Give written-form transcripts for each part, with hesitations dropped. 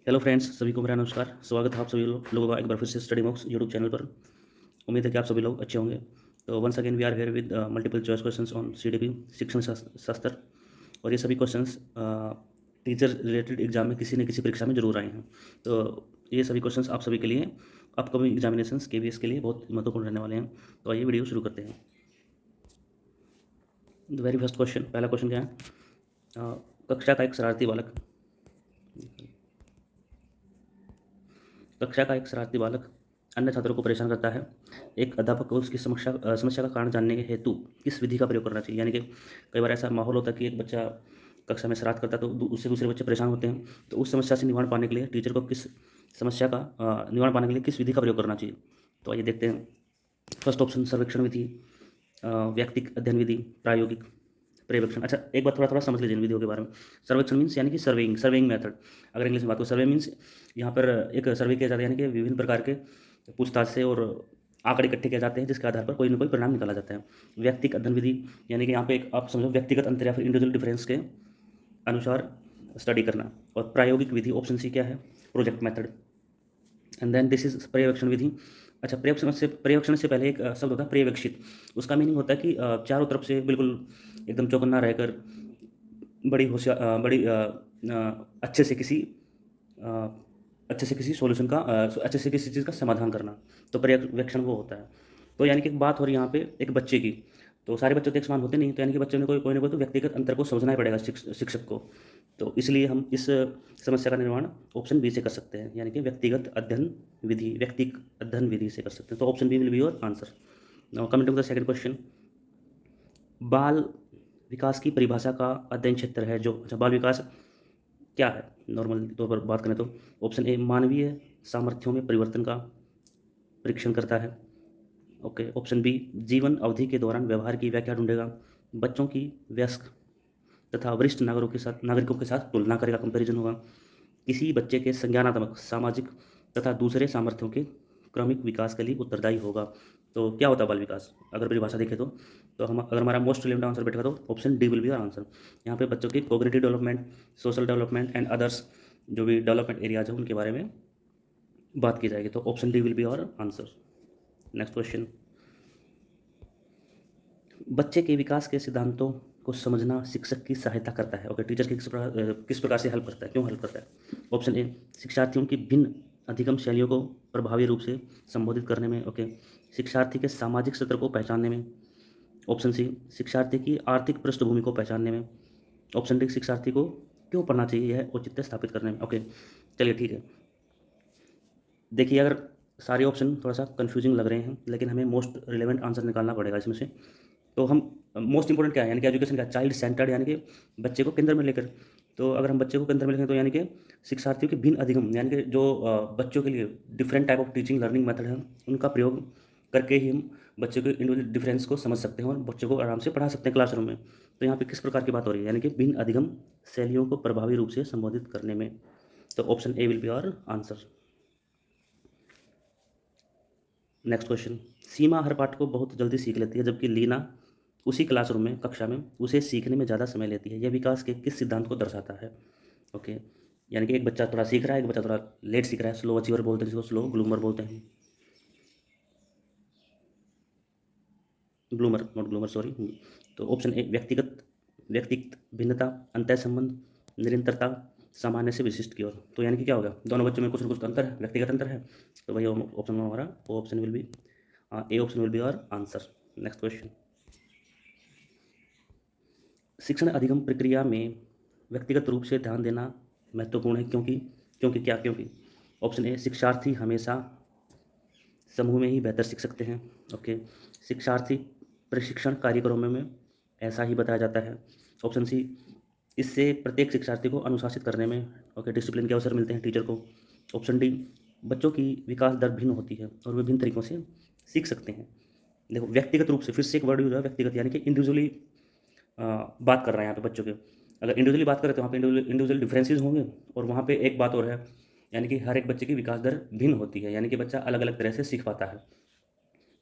Hello friends, सभी को मेरा नमस्कार। स्वागत है आप सभी लोगों का एक बार फिर से स्टडी मॉक्स यूट्यूब चैनल पर। उम्मीद है कि आप सभी लोग अच्छे होंगे। तो once again we are here with multiple choice questions on CDP शिक्षण शास्त्र। और ये सभी क्वेश्चंस टीचर रिलेटेड एग्जाम में किसी न किसी परीक्षा में जरूर आए हैं। तो ये सभी क्वेश्चंस आप सभी के लिए अपकमिंग एग्जामिनेशंस केवीएस के लिए बहुत महत्वपूर्ण रहने वाले हैं। तो आइए वीडियो शुरू करते हैं। द वेरी फर्स्ट क्वेश्चन, पहला क्वेश्चन क्या है? कक्षा का एक शरारती बालक कक्षा का एक शरारती बालक अन्य छात्रों को परेशान करता है। एक अध्यापक को उसकी समस्या का कारण जानने के हेतु किस विधि का प्रयोग करना चाहिए? यानी कि कई बार ऐसा माहौल होता है कि एक बच्चा कक्षा में शरारत करता है तो उससे दूसरे बच्चे परेशान होते हैं। तो उस समस्या से निवारण पाने के लिए टीचर को किस समस्या का निवारण पाने के लिए किस विधि का प्रयोग करना चाहिए? तो आइए देखते हैं। फर्स्ट ऑप्शन सर्वेक्षण विधि, व्यक्तिक अध्ययन विधि, प्रायोगिक, पर्यवेक्षण। अच्छा, एक बार थोड़ा थोड़ा समझ लीजिए इन विधियों के बारे में। सर्वेक्षण मीन्स यानी कि सर्वेइंग मेथड। अगर इंग्लिश में बात करो, सर्वे मीन्स यहाँ पर एक सर्वे किया जाता है, यानी कि विभिन्न प्रकार के पूछताछ से और आंकड़े इकट्ठे किए जाते हैं जिसके आधार पर कोई ना कोई परिणाम निकाला जाता है। व्यक्तिगत अध्ययन विधि यानी कि यहाँ पे एक आप समझो व्यक्तिगत अंतर या फिर इंडिविजुअल डिफरेंस के अनुसार स्टडी करना। और प्रायोगिक विधि ऑप्शन सी क्या है? Project method. And then this is पर्यवेक्षण विधि। अच्छा, पर्यवेक्षण से पहले एक शब्द होता है पर्यवेक्षित। उसका मीनिंग होता है कि चारों तरफ से बिल्कुल एकदम चौकन्ना रहकर बड़ी होशियार बड़ी अच्छे से किसी अ, अच्छे से किसी सॉल्यूशन का अच्छे से किसी चीज़ का समाधान करना। तो पर्यवेक्षण वो होता है। तो यानी कि एक बात हो रही है यहाँ पे एक बच्चे की। तो सारे बच्चे तो एक समान होते नहीं, तो यानी कि बच्चे ने कोई ना कोई तो व्यक्तिगत अंतर को समझना ही पड़ेगा शिक्षक को। तो इसलिए हम इस समस्या का निर्माण ऑप्शन बी से कर सकते हैं, यानी कि व्यक्तिगत अध्ययन विधि से कर सकते हैं। तो option B will be your answer. Now coming to the second question. बाल विकास की परिभाषा का अध्ययन क्षेत्र है जो, अच्छा, बाल विकास क्या है? नॉर्मल तौर पर बात करें तो ऑप्शन ए मानवीय सामर्थ्यों में परिवर्तन का परीक्षण करता है। ओके, ऑप्शन बी जीवन अवधि के दौरान व्यवहार की व्याख्या ढूंढेगा। बच्चों की वयस्क तथा वरिष्ठ नागरिकों के साथ तुलना करेगा, कंपैरिजन होगा। किसी बच्चे के संज्ञानात्मक, सामाजिक तथा दूसरे सामर्थ्यों के क्रमिक विकास के लिए उत्तरदायी होगा। तो क्या होता है बाल विकास अगर परिभाषा देखें तो हम अगर हमारा मोस्ट रिलेवेंट आंसर बैठेगा तो option D will be our answer. यहाँ पे बच्चों की cognitive development, social development and others जो भी डेवलपमेंट एरियाज है उनके बारे में बात की जाएगी। तो option D will be our answer. Next question. बच्चे के विकास के सिद्धांतों को समझना शिक्षक की सहायता करता है। ओके, टीचर की किस प्रकार से हेल्प करता है, क्यों हेल्प करता है? ऑप्शन ए शिक्षार्थियों की भिन्न अधिगम शैलियों को प्रभावी रूप से संबोधित करने में। ओके, शिक्षार्थी के सामाजिक स्तर को पहचानने में। ऑप्शन सी शिक्षार्थी की आर्थिक पृष्ठभूमि को पहचानने में। ऑप्शन डी शिक्षार्थी को क्यों पढ़ना चाहिए यह औचित्य स्थापित करने में। ओके, चलिए ठीक है। देखिए, अगर सारे ऑप्शन थोड़ा सा कंफ्यूजिंग लग रहे हैं लेकिन हमें मोस्ट रिलेवेंट आंसर निकालना पड़ेगा इसमें से। तो हम मोस्ट इंपॉर्टेंट क्या है, यानी कि एजुकेशन का चाइल्ड सेंटर्ड, यानी कि बच्चे को केंद्र में लेकर। तो अगर हम बच्चे को केंद्र में लेकर तो यानी कि शिक्षार्थियों के भिन्न अधिगम, यानी कि जो बच्चों के लिए different type of teaching learning method है उनका प्रयोग करके ही हम बच्चे के इंडिविजुअल डिफरेंस को समझ सकते हैं और बच्चों को आराम से पढ़ा सकते हैं क्लासरूम में। तो यहाँ पे किस प्रकार की बात हो रही है, यानी कि भिन्न अधिगम शैलियों को प्रभावी रूप से संबोधित करने में। तो option A will be our answer. Next question. Seema हर पाठ को बहुत जल्दी सीख लेती है जबकि लीना उसी क्लासरूम में, कक्षा में उसे सीखने में ज़्यादा समय लेती है। यह विकास के किस सिद्धांत को दर्शाता है? ओके, यानी कि एक बच्चा थोड़ा सीख रहा है, एक बच्चा थोड़ा लेट सीख रहा है, स्लो अचीवर बोलते हैं जिसको, स्लो ग्लूमर बोलते हैं। ग्लूमर, नॉट ग्लूमर, सॉरी। तो ऑप्शन ए व्यक्तिगत भिन्नता, अंतः संबंध, निरंतरता, सामान्य से विशिष्ट की ओर। तो यानी कि क्या होगा, दोनों बच्चों में कुछ ना कुछ तो अंतर है, व्यक्तिगत अंतर है। तो वही ऑप्शन में हमारा वो option will be A option will be our answer. Next question. शिक्षण अधिगम प्रक्रिया में व्यक्तिगत रूप से ध्यान देना महत्वपूर्ण है, क्योंकि क्योंकि क्या क्योंकि ऑप्शन ए शिक्षार्थी हमेशा समूह में ही बेहतर सीख सकते हैं। ओके, शिक्षार्थी प्रशिक्षण कार्यक्रमों में ऐसा ही बताया जाता है। ऑप्शन सी इससे प्रत्येक शिक्षार्थी को अनुशासित करने में, ओके, डिसिप्लिन के अवसर मिलते हैं टीचर को। ऑप्शन डी बच्चों की विकास दर भिन्न होती है और विभिन्न तरीकों से सीख सकते हैं। देखो, व्यक्तिगत रूप से फिर से एक वर्ड यूज है व्यक्तिगत, यानी कि इंडिविजुअली बात कर रहे हैं यहाँ पे बच्चों के। अगर इंडिविजुअली बात करें तो वहाँ पे इंडिविजुअल डिफरेंसेस होंगे। और वहाँ पे एक बात और है, यानी कि हर एक बच्चे की विकास दर भिन्न होती है, यानी कि बच्चा अलग अलग तरह से सीख पाता है।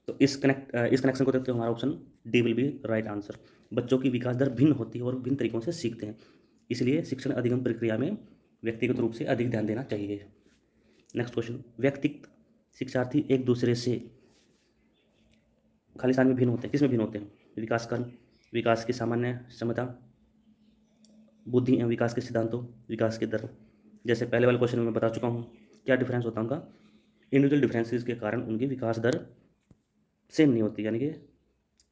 तो इस कनेक्शन को देखते हुए हमारा option D will B right answer. बच्चों की विकास दर भिन्न होती है और भिन्न तरीकों से सीखते हैं, इसलिए शिक्षण अधिगम प्रक्रिया में व्यक्तिगत रूप से अधिक ध्यान देना चाहिए। नेक्स्ट क्वेश्चन, व्यक्तिगत शिक्षार्थी एक दूसरे से खालिस्तान में भिन्न होते हैं, किसमें भिन्न होते हैं? विकास कर्म, विकास की सामान्य क्षमता, बुद्धि एवं विकास के सिद्धांतों, विकास के दर। जैसे पहले वाले क्वेश्चन में मैं बता चुका हूँ क्या डिफरेंस होता है उनका। इंडिविजुअल डिफरेंसेस के कारण उनकी विकास दर सेम नहीं होती, यानी कि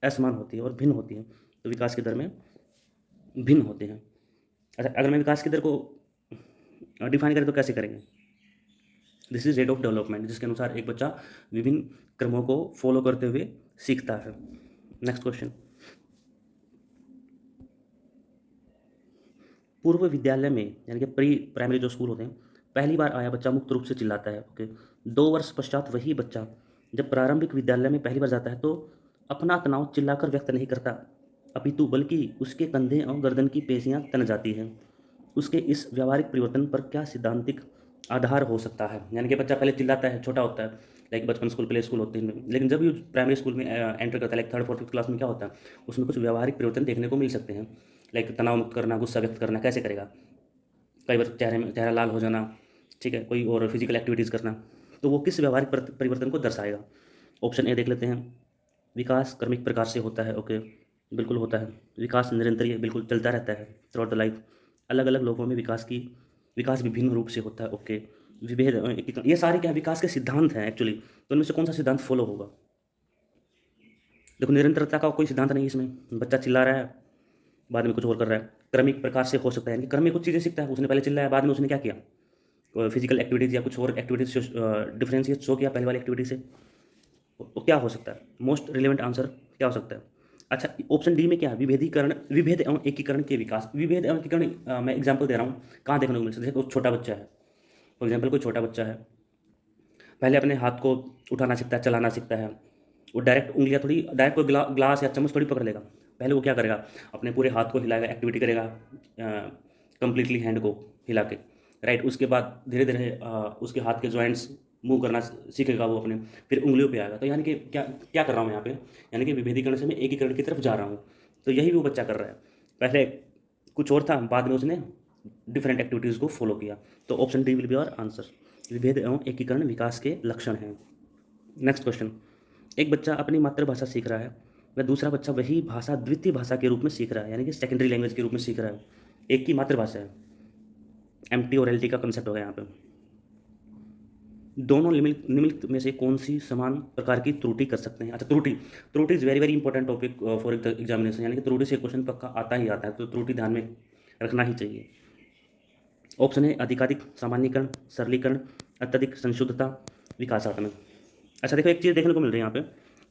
असमान होती है और भिन्न होती है, तो विकास की दर में भिन्न होते हैं। अच्छा, अगर मैं विकास की दर को डिफाइन करें तो कैसे करेंगे? This is rate of development, जिसके अनुसार एक बच्चा विभिन्न क्रमों को फॉलो करते हुए सीखता है। नेक्स्ट क्वेश्चन, पूर्व विद्यालय में यानी कि प्री प्राइमरी जो स्कूल होते हैं, पहली बार आया बच्चा मुक्त रूप से चिल्लाता है। ओके, 2 वर्ष पश्चात वही बच्चा जब प्रारंभिक विद्यालय में पहली बार जाता है तो अपना तनाव चिल्लाकर व्यक्त नहीं करता, अपितु बल्कि उसके कंधे और गर्दन की पेशियां तन जाती हैं। उसके इस व्यावहारिक परिवर्तन पर क्या सिद्धांतिक आधार हो सकता है? यानी कि बच्चा पहले चिल्लाता है, छोटा होता है, लाइक बचपन स्कूल, प्ले स्कूल होते हैं, लेकिन जब ये प्राइमरी स्कूल में एंटर करता है, लाइक 3rd 4th क्लास में क्या होता है, उसमें कुछ व्यावहारिक परिवर्तन देखने को मिल सकते हैं। लाइक तनाव मुक्त करना, गुस्सा व्यक्त करना, कैसे करेगा? कई बार चेहरा लाल हो जाना, ठीक है, कोई और फिजिकल एक्टिविटीज़ करना, तो वो किस व्यावहारिक परिवर्तन को दर्शाएगा? ऑप्शन ए देख लेते हैं, विकास क्रमिक प्रकार से होता है। ओके, बिल्कुल होता है। विकास निरंतरीय, बिल्कुल चलता रहता है थ्रू आउट द लाइफ। अलग अलग लोगों में विकास विभिन्न रूप से होता है। ओके, विभेद ये सारे क्या विकास के सिद्धांत हैं एक्चुअली, तो इनमें से कौन सा सिद्धांत फॉलो होगा? देखो, निरंतरता का कोई सिद्धांत नहीं इसमें, बच्चा चिल्ला रहा है, बाद में कुछ और कर रहा है। क्रमिक प्रकार से हो सकता है, यानी कि क्रमिक कुछ चीज़ें सीखता है, उसने पहले चिल्लाया, बाद में उसने क्या किया, फिजिकल एक्टिविटीज़ या कुछ और एक्टिविटीज डिफ्रेंशिएट शो किया पहले वाली एक्टिविटी से। तो क्या हो सकता है? मोस्ट रिलेवेंट आंसर क्या हो सकता है? अच्छा, ऑप्शन डी में क्या है? विभेद एवं एकीकरण के विकास। विभेद एवं एकीकरण मैं एग्जांपल दे रहा हूँ, कहाँ देखने को मिल सकता है? जैसे छोटा बच्चा है, फॉर एग्जाम्पल कोई छोटा बच्चा है, पहले अपने हाथ को उठाना सीखता है, चलाना सीखता है, वो डायरेक्ट उंगलियां थोड़ी डायरेक्ट कोई ग्लास या चम्मच थोड़ी पकड़ लेगा। पहले वो क्या करेगा, अपने पूरे हाथ को हिलाएगा, एक्टिविटी करेगा कंप्लीटली हैंड को हिला के, राइट। उसके बाद धीरे धीरे उसके हाथ के जॉइंट्स मूव करना सीखेगा वो अपने, फिर उंगलियों पे आएगा। तो यानी कि क्या क्या कर रहा हूँ यहाँ पे, यानी कि विभेदीकरण से मैं एकीकरण की तरफ जा रहा हूँ। तो यही वो बच्चा कर रहा है, पहले कुछ और था, बाद में उसने डिफरेंट एक्टिविटीज़ को फॉलो किया। तो option D will be our answer. विभेद एवं एकीकरण विकास के लक्षण हैं। नेक्स्ट क्वेश्चन, एक बच्चा अपनी मातृभाषा सीख रहा है, वह दूसरा बच्चा वही भाषा द्वितीय भाषा के रूप में सीख रहा है, यानी कि सेकेंडरी लैंग्वेज के रूप में सीख रहा है। एक की मातृभाषा है, एमटी और एलटी का कंसेप्ट होगा यहाँ पे। दोनों निम्नलिखित में से कौन सी समान प्रकार की त्रुटि कर सकते हैं? अच्छा, त्रुटि is very very important topic for examination, यानी कि त्रुटि से क्वेश्चन पक्का आता ही आता है, तो त्रुटि ध्यान में रखना ही चाहिए। ऑप्शन है अधिकाधिक सामान्यीकरण, सरलीकरण, अत्यधिक संशुद्धता, विकासात्मक। अच्छा देखो, एक चीज़ देखने को मिल रही है यहाँ पे,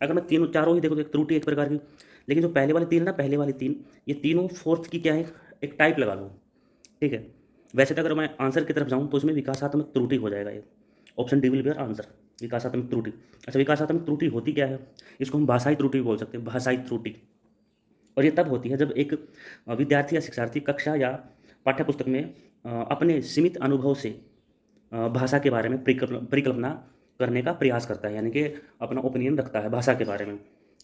अगर मैं तीनों चारों ही देखो तो एक त्रुटि एक प्रकार की, लेकिन जो पहले वाली तीन है ना, पहले वाली तीन, ये तीनों फोर्थ की क्या है, एक टाइप लगा लो, ठीक है। वैसे तो अगर मैं आंसर की तरफ जाऊँ तो इसमें विकासात्मक त्रुटि हो जाएगा ये। Option D will B answer, विकासात्मक त्रुटि। अच्छा, विकासात्मक त्रुटि होती क्या है? इसको हम भाषाई त्रुटि भी बोल सकते हैं, भाषाई त्रुटि। और ये तब होती है जब एक विद्यार्थी या शिक्षार्थी कक्षा या पाठ्यपुस्तक में अपने सीमित अनुभव से भाषा के बारे में परिकल्पना करने का प्रयास करता है, यानी कि अपना ओपिनियन रखता है भाषा के बारे में।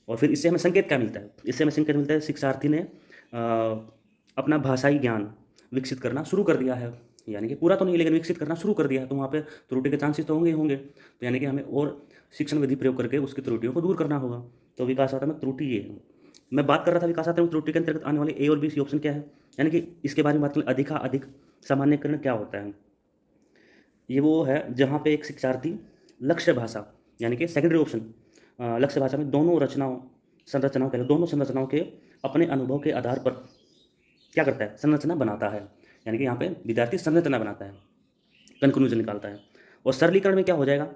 और फिर इससे हमें संकेत क्या मिलता है? इससे हमें संकेत मिलता है शिक्षार्थी ने अपना भाषाई ज्ञान विकसित करना शुरू कर दिया है, यानी कि पूरा तो नहीं लेकिन विकसित करना शुरू कर दिया है, तो वहाँ पे त्रुटि के चांसेस तो होंगे ही होंगे। तो यानी कि हमें और शिक्षण विधि प्रयोग करके उसकी त्रुटियों को दूर करना होगा। तो विकासात्मक त्रुटि ये है। मैं बात कर रहा था विकासात्मक त्रुटि के अंतर्गत आने वाले ए और बी सी ऑप्शन क्या है, यानी कि इसके बारे में बात करें, अधिक सामान्यकरण क्या होता है? ये वो है जहाँ पे एक शिक्षार्थी लक्ष्य भाषा, यानी कि सेकेंडरी ऑप्शन, लक्ष्य भाषा में संरचनाओं के दोनों संरचनाओं के अपने अनुभव के आधार पर क्या करता है, संरचना बनाता है। यानी कि यहाँ पे विद्यार्थी संरचना बनाता है, कंक्लूजन निकालता है। और सरलीकरण में क्या हो जाएगा,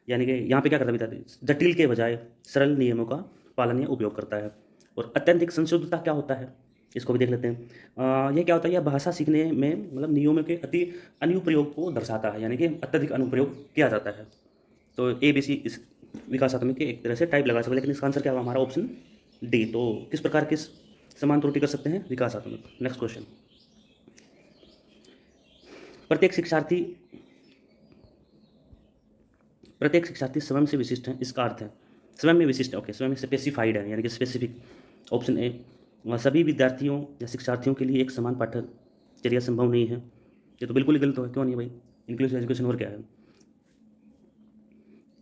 यानी कि यहाँ पे क्या करता है विद्यार्थी, जटिल के बजाय सरल नियमों का पालन या उपयोग करता है। और अत्यंतिक संशुद्धता क्या होता है, इसको भी देख लेते हैं। ये क्या होता है, यह भाषा सीखने में मतलब नियमों के अति अनुप्रयोग को दर्शाता है, यानी कि अत्यधिक अनुप्रयोग किया जाता है। तो ए बी सी इस विकासात्मक के एक तरह से टाइप लगा सकते हैं, लेकिन इसका आंसर क्या हुआ हमारा? Option D. तो किस प्रकार की समान त्रुटि कर सकते हैं? विकासात्मक। नेक्स्ट क्वेश्चन, प्रत्येक शिक्षार्थी स्वयं से विशिष्ट है, इसका अर्थ है स्वयं में विशिष्ट है। ओके, स्वयं में स्पेसिफाइड है, यानी कि स्पेसिफिक। ऑप्शन ए, सभी विद्यार्थियों या शिक्षार्थियों के लिए एक समान पाठ्यचर्या संभव नहीं है। ये तो बिल्कुल ही गलत है, क्यों नहीं भाई? इंक्लूसिव एजुकेशन और क्या है?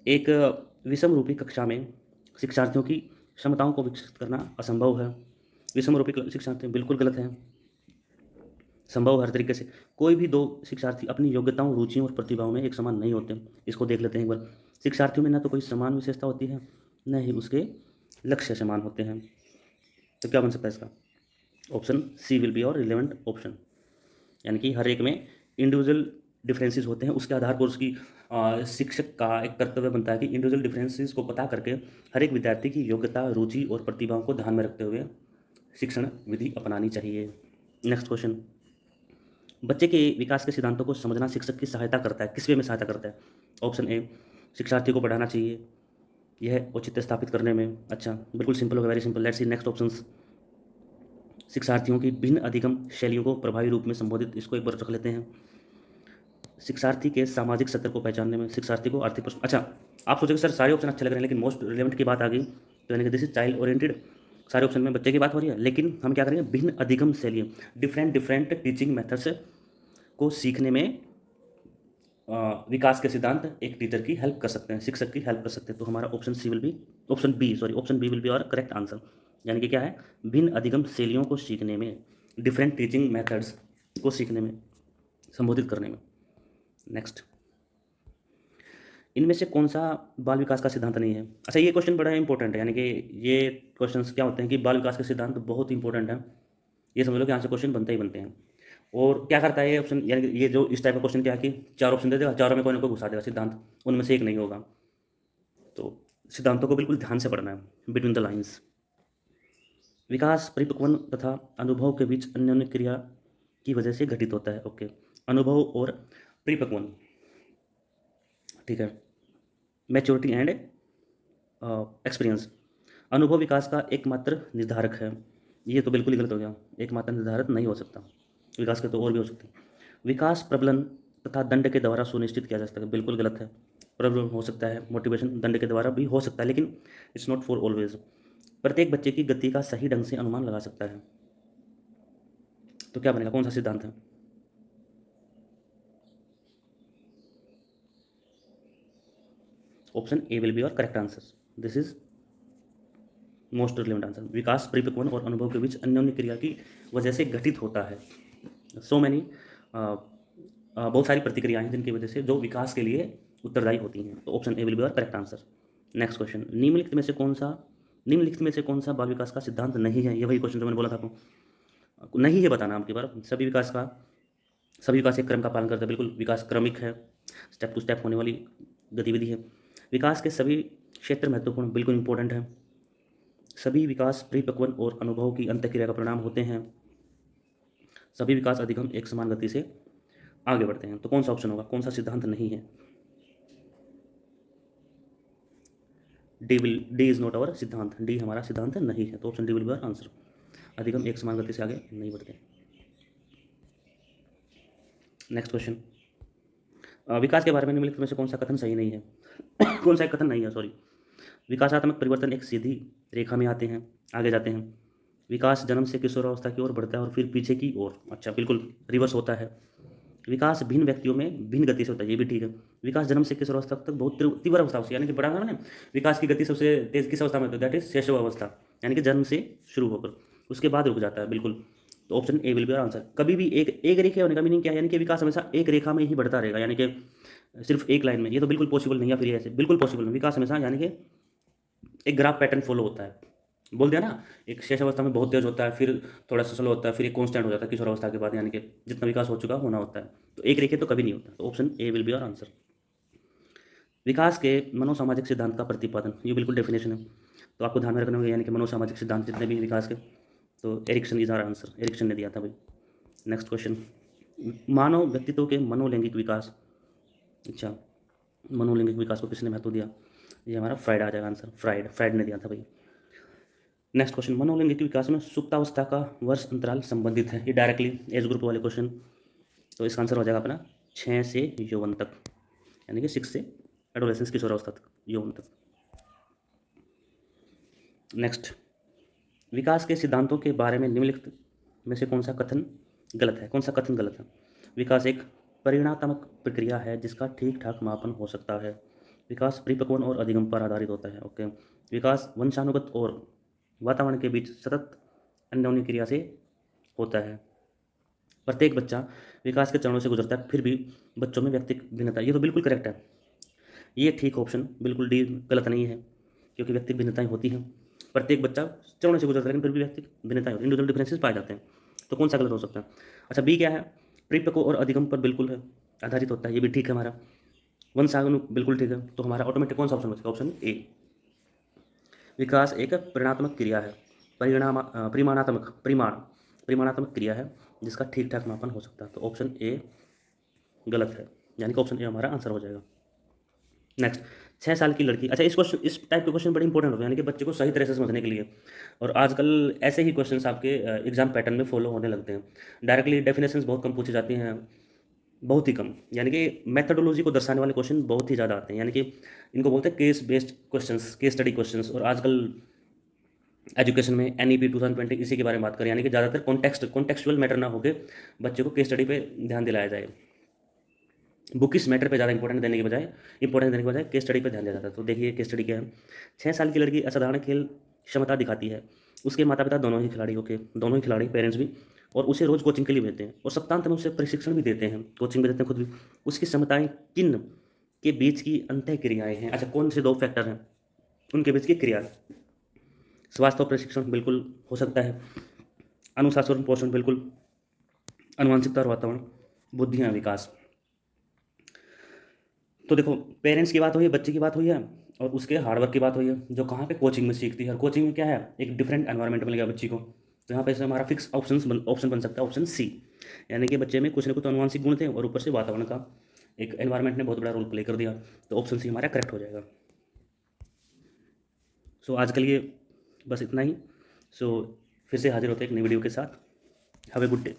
एक विषम रूपी कक्षा में शिक्षार्थियों की क्षमताओं को विकसित करना असंभव है। विषम रूपी शिक्षार्थी बिल्कुल गलत है। संभव हर तरीके से। कोई भी दो शिक्षार्थी अपनी योग्यताओं, रुचियों और प्रतिभाओं में एक समान नहीं होते। इसको देख लेते हैं एक बार। शिक्षार्थियों में ना तो कोई समान विशेषता होती है, न ही उसके लक्ष्य समान होते हैं। तो क्या बन सकता है इसका? ऑप्शन सी विल बी और रिलेवेंट ऑप्शन। यानी कि हर एक में इंडिविजुअल डिफरेंसेस होते हैं, उसके आधार पर उसकी शिक्षक का एक कर्तव्य बनता है कि इंडिविजुअल डिफरेंसेस को पता करके हर एक विद्यार्थी की योग्यता, रुचि और प्रतिभाओं को ध्यान में रखते हुए शिक्षण विधि अपनानी चाहिए। Next question. बच्चे के विकास के सिद्धांतों को समझना शिक्षक की सहायता करता है। किस वे में सहायता करता है? ऑप्शन ए, शिक्षार्थी को पढ़ाना चाहिए, यह औचित्य स्थापित करने में। अच्छा, बिल्कुल सिंपल होगा, very simple. Let's see next options. शिक्षार्थियों की भिन्न अधिगम शैलियों को प्रभावी रूप में संबोधित, इसको एक बार रख लेते हैं। शिक्षार्थी के सामाजिक स्तर को पहचानने में, शिक्षार्थी को आर्थिक प्रश्न। अच्छा, आप सोचेंगे सर सारे ऑप्शन अच्छे लग रहे हैं लेकिन मोस्ट रिलेवेंट की बात आ गई, तो यानी कि दिस इज चाइल्ड ओरिएंटेड। सारे ऑप्शन में बच्चे की बात हो रही है, लेकिन हम क्या करेंगे? भिन्न अधिगम शैलियाँ, डिफरेंट डिफरेंट टीचिंग मेथड्स को सीखने में विकास के सिद्धांत एक टीचर की हेल्प कर सकते हैं, शिक्षक की हेल्प कर सकते हैं। तो हमारा option C will be, option B will be our correct answer. यानी कि क्या है? भिन्न अधिगम शैलियों को सीखने में, डिफरेंट टीचिंग मेथड्स को सीखने में, संबोधित करने में। नेक्स्ट, इनमें से कौन सा बाल विकास का सिद्धांत नहीं है? अच्छा, ये क्वेश्चन बड़ा इंपॉर्टेंट है। यानी कि ये क्वेश्चंस क्या होते हैं कि बाल विकास के सिद्धांत बहुत इंपॉर्टेंट है। ये समझ लो कि यहाँ से क्वेश्चन बनते ही बनते हैं। और क्या करता है ये ऑप्शन, यानी कि ये जो इस टाइप का क्वेश्चन क्या है कि चार ऑप्शन दे देगा, चारों में कोई ना कोई घुसा देगा सिद्धांत, उनमें से एक नहीं होगा। तो सिद्धांतों को बिल्कुल ध्यान से पढ़ना है, बिटवीन द लाइन्स। विकास परिपक्वन तथा अनुभव के बीच अन्योन्य क्रिया की वजह से घटित होता है। ओके, अनुभव और परिपक्वन, ठीक है। Maturity and experience. अनुभव विकास का एकमात्र निर्धारक है। ये तो बिल्कुल ही गलत हो गया, एकमात्र निर्धारक नहीं हो सकता, विकास के तो और भी हो सकते हैं। विकास प्रबलन तथा दंड के द्वारा सुनिश्चित किया जा सकता है, बिल्कुल गलत है। प्रबलन हो सकता है, मोटिवेशन दंड के द्वारा भी हो सकता है, लेकिन इट्स नॉट फॉर ऑलवेज। प्रत्येक बच्चे की गति का सही ढंग से अनुमान लगा सकता है। तो क्या बनेगा, कौन सा सिद्धांत है? Option A will be our correct answer. This is most relevant answer. विकास परिपक्वन और अनुभव के बीच अन्योन्य क्रिया की वजह से घटित होता है। सो मैनी बहुत सारी प्रतिक्रियाएं हैं जिनकी वजह से जो विकास के लिए उत्तरदायी होती हैं। तो option A will be our correct answer. Next question. निम्नलिखित में से कौन सा बाल विकास का सिद्धांत नहीं है? ये वही क्वेश्चन जो मैंने बोला था आपको, नहीं है बताना आपकी बार। सभी विकास एक क्रम का पालन करता है, बिल्कुल विकास क्रमिक है, स्टेप टू स्टेप होने वाली गतिविधि है। विकास के सभी क्षेत्र महत्वपूर्ण, बिल्कुल इंपॉर्टेंट है। सभी विकास परिपक्वन और अनुभव की अंतःक्रिया का परिणाम होते हैं। सभी विकास अधिगम एक समान गति से आगे बढ़ते हैं। तो कौन सा ऑप्शन होगा, कौन सा सिद्धांत नहीं है? डी इज नॉट अवर सिद्धांत, डी हमारा सिद्धांत नहीं है। तो option D will be our answer. अधिगम एक समान गति से आगे नहीं बढ़ते। Next question. विकास के बारे में निम्नलिखित में से कौन सा कथन सही नहीं है? कौन सा एक कथन नहीं है, सॉरी। विकासात्मक परिवर्तन एक सीधी रेखा में आते हैं, आगे जाते हैं। विकास जन्म से किशोरावस्था की ओर बढ़ता है और फिर पीछे की ओर, अच्छा, बिल्कुल रिवर्स होता है। विकास भिन्न व्यक्तियों में भिन्न गति से होता है, ये भी ठीक है। विकास जन्म से किशोरावस्था तक बहुत तीव्र अवस्था होती है, यानी कि बड़ा मैंने विकास की गति सबसे तेज किस अवस्था में होती है? दैट इज शैशव अवस्था, यानी कि जन्म से शुरू होकर उसके बाद रुक जाता है, बिल्कुल। तो option A will B answer. कभी भी एक रेखा होने का मीनिंग क्या है? यानी कि विकास हमेशा एक रेखा में ही बढ़ता रहेगा, यानी कि सिर्फ एक लाइन में, ये तो बिल्कुल पॉसिबल नहीं है। फिर ऐसे बिल्कुल पॉसिबल नहीं, विकास हमेशा यानी कि एक ग्राफ पैटर्न फॉलो होता है। बोल दिया ना, एक शेष अवस्था में बहुत तेज होता है, फिर थोड़ा सा स्लो होता है, फिर एक कांस्टेंट हो जाता है किशोर अवस्था के बाद, यानी कि जितना विकास हो चुका होना होता है। तो एक रेखे तो कभी नहीं होता। तो ऑप्शन ए विल बी और आंसर। विकास के मनोसामाजिक सिद्धांत का प्रतिपादन, ये बिल्कुल डेफिनेशन है, तो आपको ध्यान में रखना होगा। यानी कि मनोसामाजिक सिद्धांत जितने भी विकास के, तो Erikson is our answer, Erikson ने दिया था भाई। Next question. मानव व्यक्तित्व के मनोलैंगिक विकास, अच्छा, मनोलैंगिक विकास को किसने महत्व दिया? ये हमारा फ्राइड आ जाएगा आंसर, फ्राइड ने दिया था भाई। Next question. मनोलैंगिक विकास में सुप्तावस्था का वर्ष अंतराल संबंधित है, ये डायरेक्टली एज ग्रुप वाले क्वेश्चन। तो इसका आंसर हो जाएगा अपना 6 से यौवन तक, यानी कि 6 से एडोलेसेंस किशोरावस्था तक, यौवन तक। नेक्स्ट। विकास के सिद्धांतों के बारे में निम्नलिखित में से कौन सा कथन गलत है? कौन सा कथन गलत है? विकास एक परिणात्मक प्रक्रिया है जिसका ठीक ठाक मापन हो सकता है। विकास परिपक्वन और अधिगम पर आधारित होता है। ओके, विकास वंशानुगत और वातावरण के बीच सतत अन्योन्य क्रिया से होता है। प्रत्येक बच्चा विकास के चरणों से गुजरता है, फिर भी बच्चों में व्यक्तिगत भिन्नता, ये तो बिल्कुल करेक्ट है, ये ठीक ऑप्शन, बिल्कुल डी गलत नहीं है, क्योंकि व्यक्तिगत भिन्नताएं होती हैं। प्रत्येक बच्चा चरणों से गुजरता है, लेकिन फिर भी व्यक्तिगत भिन्नताएं होती हैं, इंडिविजुअल डिफरेंसेस पाए जाते हैं। तो कौन सा गलत हो सकता है? अच्छा, बी क्या है? परिपक्व और अधिगम पर बिल्कुल है, आधारित होता है, ये भी ठीक है हमारा। वंशाणु बिल्कुल ठीक है, तो हमारा ऑटोमेटिक कौन सा ऑप्शन बचेगा? Option A. विकास एक परिणात्मक क्रिया है, परिमाणात्मक क्रिया है जिसका ठीक ठाक मापन हो सकता है। तो ऑप्शन ए गलत है, यानी कि ऑप्शन ए हमारा आंसर हो जाएगा। नेक्स्ट, 6 साल की लड़की। अच्छा, इस टाइप के क्वेश्चन बड़े इंपॉर्टेंट होते हैं, यानी कि बच्चे को सही तरह से समझने के लिए। और आजकल ऐसे ही क्वेश्चंस आपके एग्जाम पैटर्न में फॉलो होने लगते हैं। डायरेक्टली डेफिनेशंस बहुत कम पूछी जाती हैं, बहुत ही कम, यानी कि मेथडोलॉजी को दर्शाने वाले क्वेश्चन बहुत ही ज़्यादा आते हैं, यानी कि इनको बोलते हैं case based questions, case study questions. और आजकल एजुकेशन में NEP 2020 इसी के बारे में बात करें, यानी कि ज़्यादातर कॉन्टेक्चुअल मैटर ना होकर बच्चे को केस स्टडी पे ध्यान दिलाया जाए। बुकिश मैटर पे ज़्यादा इंपॉर्टेंस देने के बजाय केस स्टडी पे ध्यान दिया जाता है। तो देखिए केस स्टडी क्या है। 6 साल की लड़की असाधारण खेल क्षमता दिखाती है। उसके माता पिता दोनों ही खिलाड़ी, ओके, दोनों ही खिलाड़ी, पेरेंट्स भी, और उसे रोज़ कोचिंग के लिए भेजते हैं और सप्तांत में उसे प्रशिक्षण भी देते हैं, कोचिंग भी देते हैं खुद भी। उसकी क्षमताएं किन के बीच की अंतः क्रियाएँ हैं? अच्छा, कौन से 2 फैक्टर हैं उनके बीच की क्रिया? स्वास्थ्य और प्रशिक्षण बिल्कुल हो सकता है, अनुशासन पोषण बिल्कुल, आनुवंशिकता और वातावरण, बुद्धियाँ विकास। तो देखो, पेरेंट्स की बात हुई है, बच्चे की बात हुई है, और उसके हार्डवर्क की बात हुई है, जो कहाँ पे कोचिंग में सीखती है। और कोचिंग में क्या है, एक डिफरेंट एनवायरनमेंट मिल गया बच्ची को। तो यहाँ पे से हमारा फिक्स ऑप्शन बन सकता है ऑप्शन सी, यानी कि बच्चे में कुछ ना कुछ अनुवांशिक गुण थे और ऊपर से वातावरण का एक एनवायरनमेंट ने बहुत बड़ा रोल प्ले कर दिया। तो ऑप्शन सी हमारा करेक्ट हो जाएगा। सो आज के लिए बस इतना ही। सो फिर से हाजिर होते हैं एक नई वीडियो के साथ। Have a good day.